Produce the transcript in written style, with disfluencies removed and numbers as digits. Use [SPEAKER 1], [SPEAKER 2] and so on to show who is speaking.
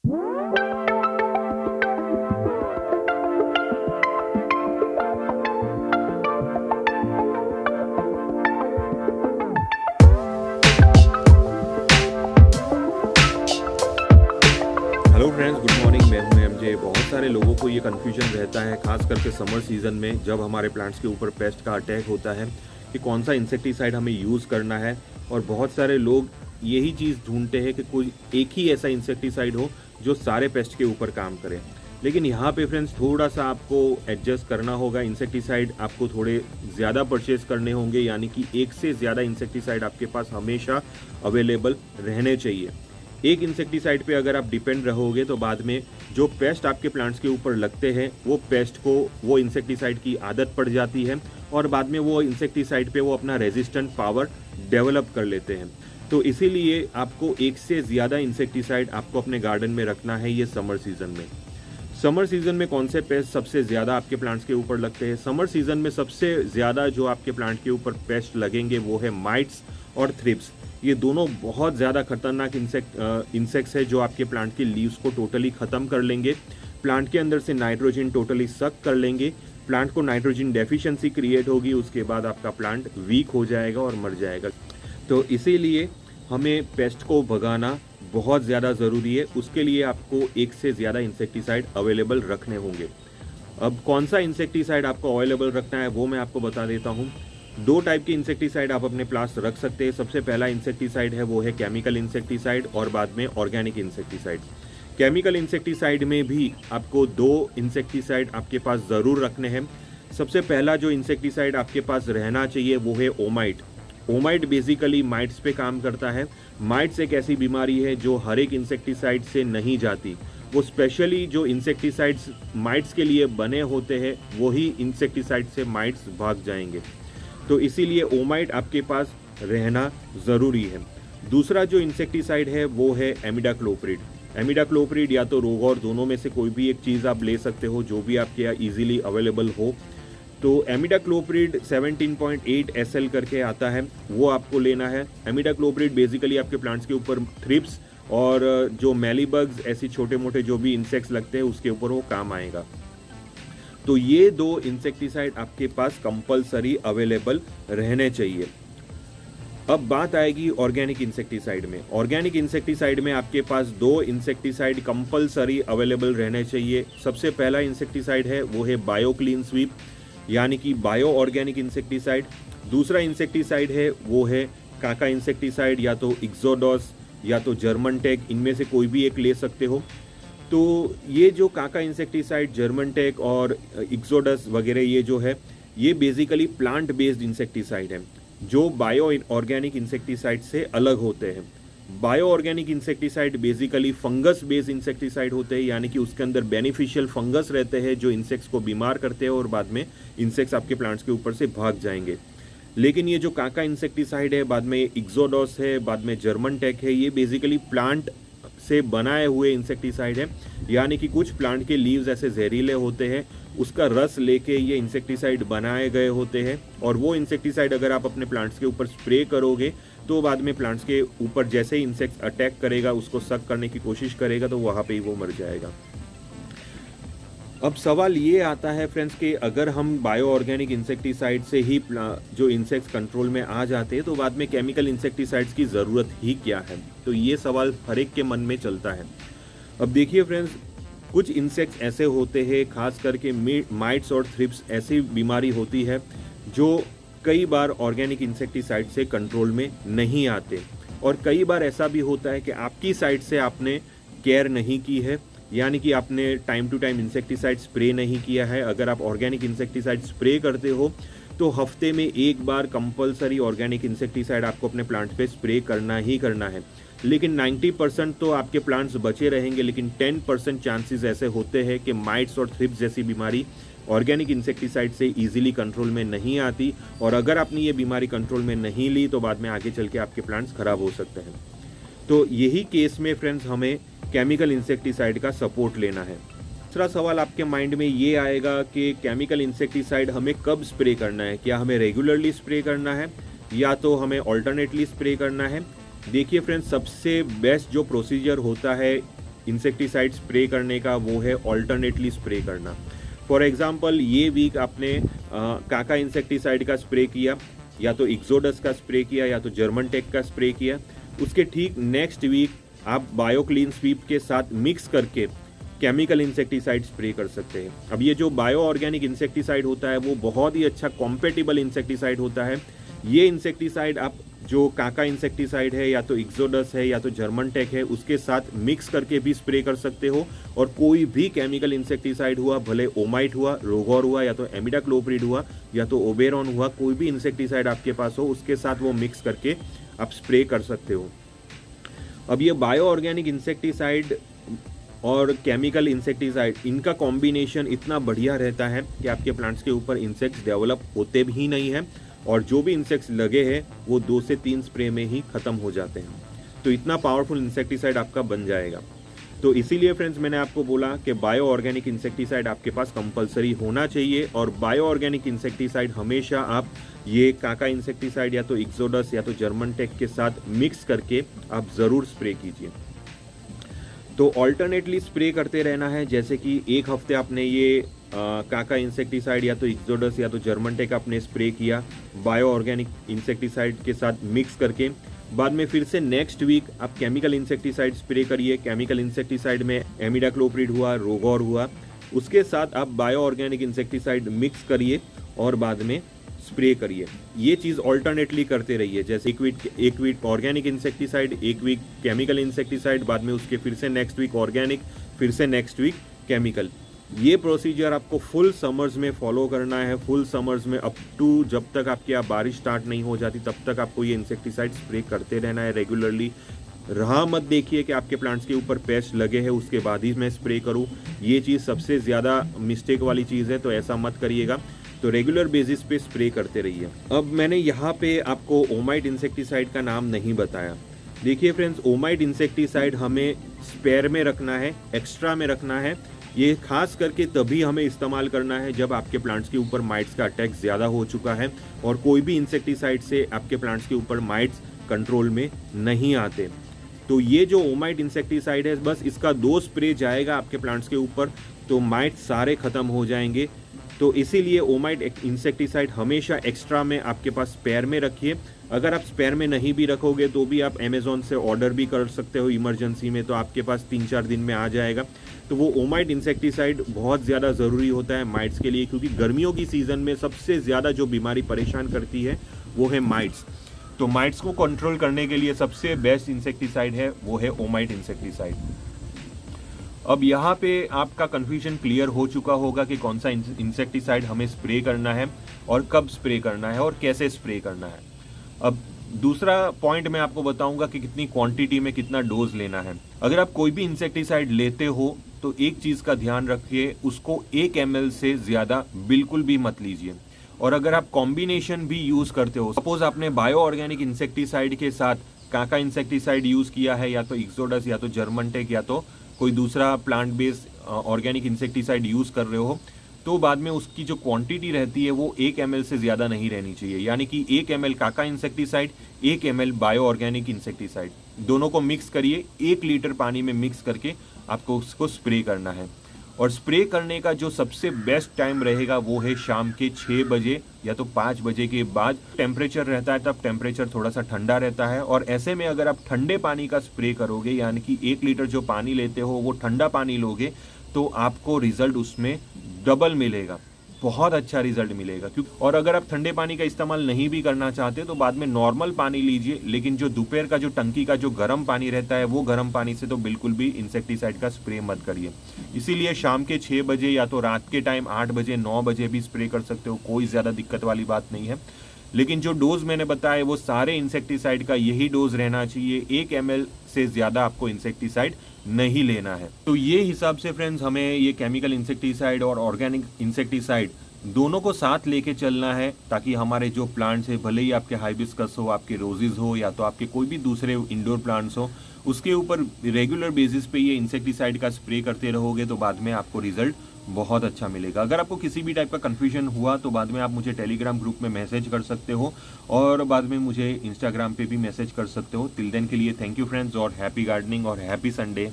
[SPEAKER 1] Hello friends, good morning. मैं हूं MJ. बहुत सारे लोगों को ये कन्फ्यूजन रहता है, खास करके समर सीज़न में जब हमारे प्लांट्स के ऊपर पेस्ट का अटैक होता है कि कौन सा इंसेक्टिसाइड हमें यूज़ करना है। और बहुत सारे लोग यही चीज़ ढूंढते हैं कि कोई एक ही ऐसा इंसेक्टिसाइड हो जो सारे पेस्ट के ऊपर काम करे। लेकिन यहाँ पे फ्रेंड्स थोड़ा सा आपको एडजस्ट करना होगा। इंसेक्टिसाइड आपको थोड़े ज़्यादा परचेज करने होंगे, यानी कि एक से ज़्यादा इंसेक्टिसाइड आपके पास हमेशा अवेलेबल रहने चाहिए। एक इंसेक्टिसाइड पे अगर आप डिपेंड रहोगे तो बाद में जो पेस्ट आपके प्लांट्स के ऊपर लगते हैं वो पेस्ट को वो इंसेक्टिसाइड की आदत पड़ जाती है और बाद में वो इंसेक्टिसाइड पे वो अपना रेजिस्टेंट पावर डेवलप कर लेते हैं। तो इसीलिए आपको एक से ज़्यादा इंसेक्टिसाइड आपको अपने गार्डन में रखना है ये समर सीजन में। समर सीजन में कौन से पेस्ट सबसे ज़्यादा आपके प्लांट्स के ऊपर लगते हैं? समर सीजन में सबसे ज़्यादा जो आपके प्लांट के ऊपर पेस्ट लगेंगे वो है माइट्स और थ्रिप्स। ये दोनों बहुत ज़्यादा खतरनाक इंसेक्ट्स है जो आपके प्लांट की लीव्स को टोटली ख़त्म कर लेंगे, प्लांट के अंदर से नाइट्रोजन टोटली सक कर लेंगे, प्लांट को नाइट्रोजन डेफिशिएंसी क्रिएट होगी, उसके बाद आपका प्लांट वीक हो जाएगा और मर जाएगा। तो इसीलिए हमें पेस्ट को भगाना बहुत ज़्यादा ज़रूरी है। उसके लिए आपको एक से ज़्यादा इंसेक्टिसाइड अवेलेबल रखने होंगे। अब कौन सा इंसेक्टिसाइड आपको अवेलेबल रखना है वो मैं आपको बता देता हूँ। दो टाइप के इंसेक्टिसाइड आप अपने प्लांट्स रख सकते हैं। सबसे पहला इंसेक्टिसाइड है वो है केमिकल इंसेक्टिसाइड और बाद में ऑर्गेनिक इंसेक्टिसाइड। केमिकल इंसेक्टिसाइड में भी आपको दो इंसेक्टिसाइड आपके पास ज़रूर रखने हैं। सबसे पहला जो इंसेक्टिसाइड आपके पास रहना चाहिए वो है ओमाइट। ओमाइट बेसिकली माइट्स पे काम करता है। माइट्स एक ऐसी बीमारी है जो हर एक इंसेक्टिसाइड से नहीं जाती। वो स्पेशली जो इंसेक्टिसाइड्स माइट्स के लिए बने होते हैं वही इंसेक्टिसाइड से माइट्स भाग जाएंगे। तो इसीलिए ओमाइट आपके पास रहना ज़रूरी है। दूसरा जो इंसेक्टिसाइड है वो है एमिडाक्लोप्रिड। एमिडाक्लोप्रिड या तो रोगौर, दोनों में से कोई भी एक चीज़ आप ले सकते हो जो भी आपके यहाँ ईजिली अवेलेबल हो। तो एमिडाक्लोप्रिड 17.8 SL करके आता है, वो आपको लेना है। एमिडाक्लोप्रिड बेसिकली आपके प्लांट्स के ऊपर थ्रिप्स और जो मेलीबग्स ऐसी छोटे मोटे जो भी इंसेक्ट्स लगते हैं उसके ऊपर वो काम आएगा। तो ये दो इंसेक्टिसाइड आपके पास कंपलसरी अवेलेबल रहने चाहिए। अब बात आएगी ऑर्गेनिक इंसेक्टिसाइड में। ऑर्गेनिक इंसेक्टिसाइड में आपके पास दो इंसेक्टिसाइड कंपलसरी अवेलेबल रहने चाहिए। सबसे पहला इंसेक्टिसाइड है वो है बायो क्लीन स्वीप, यानी कि बायो ऑर्गेनिक इंसेक्टिसाइड। दूसरा इंसेक्टिसाइड है वो है काका इंसेक्टिसाइड, या तो इक्सोडोस या तो जर्मन टेक, इनमें से कोई भी एक ले सकते हो। तो ये जो काका इंसेक्टिसाइड, जर्मन टेक और इक्सोडस वगैरह ये जो है ये बेसिकली प्लांट बेस्ड इंसेक्टिसाइड है जो बायो ऑर्गेनिक इंसेक्टिसाइड से अलग होते हैं। Bio organic insecticide basically fungus based insecticide होते हैं, यानी कि उसके अंदर बेनिफिशियल फंगस रहते हैं जो इंसेक्ट्स को बीमार करते हैं और बाद में इंसेक्ट्स आपके प्लांट्स के ऊपर से भाग जाएंगे। लेकिन ये जो काका इंसेक्टिसाइड है, बाद में इक्सोडोस है, बाद में जर्मन टेक है, ये बेसिकली प्लांट से बनाए हुए इंसेक्टिसाइड है, यानी कि कुछ प्लांट के लीव्स ऐसे जहरीले होते हैं, उसका रस लेके ये इंसेक्टिसाइड बनाए गए होते हैं। और वो इंसेक्टिसाइड अगर आप अपने प्लांट्स के ऊपर स्प्रे करोगे तो बाद में प्लांट्स के ऊपर जैसे ही इंसेक्ट अटैक करेगा, उसको सक करने की कोशिश करेगा, तो वहाँ पे ही वो मर जाएगा। अब सवाल ये आता है फ्रेंड्स कि अगर हम बायो ऑर्गेनिक इंसेक्टिसाइड से ही जो इंसेक्ट्स कंट्रोल में आ जाते हैं तो बाद में केमिकल इंसेक्टिसाइड्स की ज़रूरत ही क्या है? तो ये सवाल हर एक के मन में चलता है। अब देखिए फ्रेंड्स, कुछ इंसेक्ट्स ऐसे होते हैं, खास करके माइट्स और थ्रिप्स ऐसी बीमारी होती है जो कई बार ऑर्गेनिक इंसेक्टिसाइड से कंट्रोल में नहीं आते। और कई बार ऐसा भी होता है कि आपकी साइड से आपने केयर नहीं की है, यानी कि आपने time to time insecticide spray नहीं किया है। अगर आप ऑर्गेनिक इंसेक्टिसाइड स्प्रे करते हो तो हफ्ते में एक बार कंपलसरी ऑर्गेनिक इंसेक्टिसाइड आपको अपने प्लांट पे स्प्रे करना ही करना है। लेकिन 90% तो आपके प्लांट्स बचे रहेंगे, लेकिन 10% चांसेस ऐसे होते हैं कि माइट्स और थ्रिप्स जैसी बीमारी ऑर्गेनिक इंसेक्टिसाइड से इजीली कंट्रोल में नहीं आती। और अगर आपने ये बीमारी कंट्रोल में नहीं ली तो बाद में आगे चल के आपके प्लांट्स खराब हो सकते हैं। तो यही केस में फ्रेंड्स हमें केमिकल इंसेक्टिसाइड का सपोर्ट लेना है। दूसरा सवाल आपके माइंड में ये आएगा कि केमिकल इंसेक्टिसाइड हमें कब स्प्रे करना है? क्या हमें रेगुलरली स्प्रे करना है या तो हमें ऑल्टरनेटली स्प्रे करना है? देखिए फ्रेंड्स, सबसे बेस्ट जो प्रोसीजर होता है इंसेक्टिसाइड स्प्रे करने का वो है ऑल्टरनेटली स्प्रे करना। फॉर एग्जांपल ये वीक आपने काका इंसेक्टिसाइड का स्प्रे किया, या तो एक्सोडस का स्प्रे किया, या तो जर्मन टेक का स्प्रे किया। उसके ठीक नेक्स्ट वीक आप बायोक्लीन स्वीप के साथ मिक्स करके केमिकल इंसेक्टिसाइड स्प्रे कर सकते हैं। अब ये जो बायो ऑर्गेनिक इंसेक्टिसाइड होता है वो बहुत ही अच्छा कॉम्पेटिबल इंसेक्टिसाइड होता है। ये इंसेक्टिसाइड आप जो काका इंसेक्टिसाइड है, या तो एक्सोडस है, या तो जर्मन टेक है, उसके साथ मिक्स करके भी स्प्रे कर सकते हो। और कोई भी केमिकल इंसेक्टिसाइड हुआ, भले ओमाइट हुआ, रोगोर हुआ, या तो एमिडाक्लोप्रिड हुआ, या तो ओबेरॉन हुआ, कोई भी इंसेक्टिसाइड आपके पास हो उसके साथ वो मिक्स करके आप स्प्रे कर सकते हो। अब ये बायो ऑर्गेनिक इंसेक्टिसाइड और केमिकल इंसेक्टिसाइड, इनका कॉम्बिनेशन इतना बढ़िया रहता है कि आपके प्लांट्स के ऊपर इंसेक्ट्स डेवलप होते भी नहीं हैं, और जो भी इंसेक्ट्स लगे हैं वो 2 से 3 स्प्रे में ही ख़त्म हो जाते हैं। तो इतना पावरफुल इंसेक्टिसाइड आपका बन जाएगा। तो इसीलिए फ्रेंड्स मैंने आपको बोला कि बायो ऑर्गेनिक इंसेक्टिसाइड आपके पास कंपलसरी होना चाहिए, और बायो ऑर्गेनिक इंसेक्टिसाइड हमेशा आप ये काका इंसेक्टिसाइड या तो एक्सोडस या तो जर्मन टेक के साथ मिक्स करके आप ज़रूर स्प्रे कीजिए। तो ऑल्टरनेटली स्प्रे करते रहना है, जैसे कि एक हफ्ते आपने ये काका इंसेक्टिसाइड या तो एक्सोडस या तो जर्मन टेक आपने स्प्रे किया बायो ऑर्गेनिक इंसेक्टिसाइड के साथ मिक्स करके, बाद में फिर से नेक्स्ट वीक आप केमिकल इंसेक्टिसाइड स्प्रे करिए। केमिकल इंसेक्टिसाइड में एमिडाक्लोप्रिड हुआ, रोगोर हुआ, उसके साथ आप बायो ऑर्गेनिक इंसेक्टिसाइड मिक्स करिए और बाद में स्प्रे करिए। ये चीज़ ऑल्टरनेटली करते रहिए, जैसे एक वीक ऑर्गेनिक इंसेक्टिसाइड, एक वीक केमिकल इंसेक्टिसाइड, बाद में उसके फिर से नेक्स्ट वीक ऑर्गेनिक, फिर से नेक्स्ट वीक केमिकल। ये प्रोसीजर आपको फुल समर्स में फॉलो करना है। फुल समर्स में अप टू जब तक आपके यहाँ बारिश स्टार्ट नहीं हो जाती तब तक आपको ये इंसेक्टिसाइड स्प्रे करते रहना है रेगुलरली। राह मत देखिए कि आपके प्लांट्स के ऊपर पेस्ट लगे हैं उसके बाद ही मैं स्प्रे करूँ, ये चीज़ सबसे ज़्यादा मिस्टेक वाली चीज़ है, तो ऐसा मत करिएगा। तो रेगुलर बेसिस पे स्प्रे करते रहिए। अब मैंने यहाँ पे आपको ओमाइट इंसेक्टिसाइड का नाम नहीं बताया। देखिए फ्रेंड्स, ओमाइट इंसेक्टिसाइड हमें स्पेयर में रखना है, एक्स्ट्रा में रखना है। ये खास करके तभी हमें इस्तेमाल करना है जब आपके प्लांट्स के ऊपर माइट्स का अटैक ज़्यादा हो चुका है और कोई भी इंसेक्टिसाइड से आपके प्लांट्स के ऊपर माइट्स कंट्रोल में नहीं आते। तो ये जो ओमाइट इंसेक्टिसाइड है, बस इसका 2 स्प्रे जाएगा आपके प्लांट्स के ऊपर तो माइट्स सारे ख़त्म हो जाएंगे। तो इसीलिए ओमाइट इंसेक्टिसाइड हमेशा एक्स्ट्रा में आपके पास स्पेयर में रखिए। अगर आप स्पेयर में नहीं भी रखोगे तो भी आप अमेज़ॉन से ऑर्डर भी कर सकते हो इमरजेंसी में, तो आपके पास 3-4 दिन में आ जाएगा। तो वो ओमाइट इंसेक्टिसाइड बहुत ज़्यादा ज़रूरी होता है माइट्स के लिए, क्योंकि गर्मियों की सीज़न में सबसे ज़्यादा जो बीमारी परेशान करती है वो है माइट्स। तो माइट्स को कंट्रोल करने के लिए सबसे बेस्ट इंसेक्टिसाइड है वो है ओमाइट इंसेक्टिसाइड। अब यहाँ पे आपका कन्फ्यूजन क्लियर हो चुका होगा कि कौन सा इंसेक्टिसाइड हमें स्प्रे करना है और कब स्प्रे करना है और कैसे स्प्रे करना है। अब दूसरा पॉइंट मैं आपको बताऊंगा कि कितनी क्वांटिटी में कितना डोज लेना है। अगर आप कोई भी इंसेक्टिसाइड लेते हो तो एक चीज़ का ध्यान रखिए, उसको 1 ml से ज़्यादा बिल्कुल भी मत लीजिए। और अगर आप कॉम्बिनेशन भी यूज़ करते हो, सपोज आपने बायो ऑर्गेनिक इंसेक्टिसाइड के साथ काका इंसेक्टिसाइड यूज़ किया है, या तो एक्सोडस या तो जर्मन टेक या तो कोई दूसरा plant based organic insecticide use कर रहे हो, तो बाद में उसकी जो क्वांटिटी रहती है वो 1 ml से ज़्यादा नहीं रहनी चाहिए। यानी कि 1 ml काका insecticide, 1 ml bio organic insecticide, दोनों को मिक्स करिए। 1 लीटर पानी में मिक्स करके आपको उसको स्प्रे करना है। और स्प्रे करने का जो सबसे बेस्ट टाइम रहेगा वो है शाम के 6 बजे या तो 5 बजे के बाद। टेम्परेचर रहता है तब टेम्परेचर थोड़ा सा ठंडा रहता है, और ऐसे में अगर आप ठंडे पानी का स्प्रे करोगे, यानी कि 1 लीटर जो पानी लेते हो वो ठंडा पानी लोगे, तो आपको रिजल्ट उसमें डबल मिलेगा, बहुत अच्छा रिजल्ट मिलेगा। क्योंकि और अगर आप ठंडे पानी का इस्तेमाल नहीं भी करना चाहते तो बाद में नॉर्मल पानी लीजिए, लेकिन जो दोपहर का जो टंकी का जो गर्म पानी रहता है वो गर्म पानी से तो बिल्कुल भी इंसेक्टिसाइड का स्प्रे मत करिए। इसीलिए शाम के 6 बजे या तो रात के टाइम 8 बजे 9 बजे भी स्प्रे कर सकते हो, कोई ज़्यादा दिक्कत वाली बात नहीं है। लेकिन जो डोज मैंने बताया वो सारे इंसेक्टिसाइड का यही डोज रहना चाहिए, 1 ml से ज़्यादा आपको इंसेक्टिसाइड नहीं लेना है। तो ये हिसाब से फ्रेंड्स हमें ये केमिकल इंसेक्टिसाइड और ऑर्गेनिक इंसेक्टिसाइड दोनों को साथ लेके चलना है, ताकि हमारे जो प्लांट्स है, भले ही आपके हाइबिस्कस हो, आपके रोजेज हो, या तो आपके कोई भी दूसरे इंडोर प्लांट्स हो, उसके ऊपर रेगुलर बेसिस पे ये इंसेक्टिसाइड का स्प्रे करते रहोगे तो बाद में आपको रिजल्ट बहुत अच्छा मिलेगा। अगर आपको किसी भी टाइप का कन्फ्यूजन हुआ तो बाद में आप मुझे टेलीग्राम ग्रुप में मैसेज कर सकते हो, और बाद में मुझे इंस्टाग्राम पे भी मैसेज कर सकते हो। टिल देन के लिए थैंक यू फ्रेंड्स, और हैप्पी गार्डनिंग और हैप्पी संडे।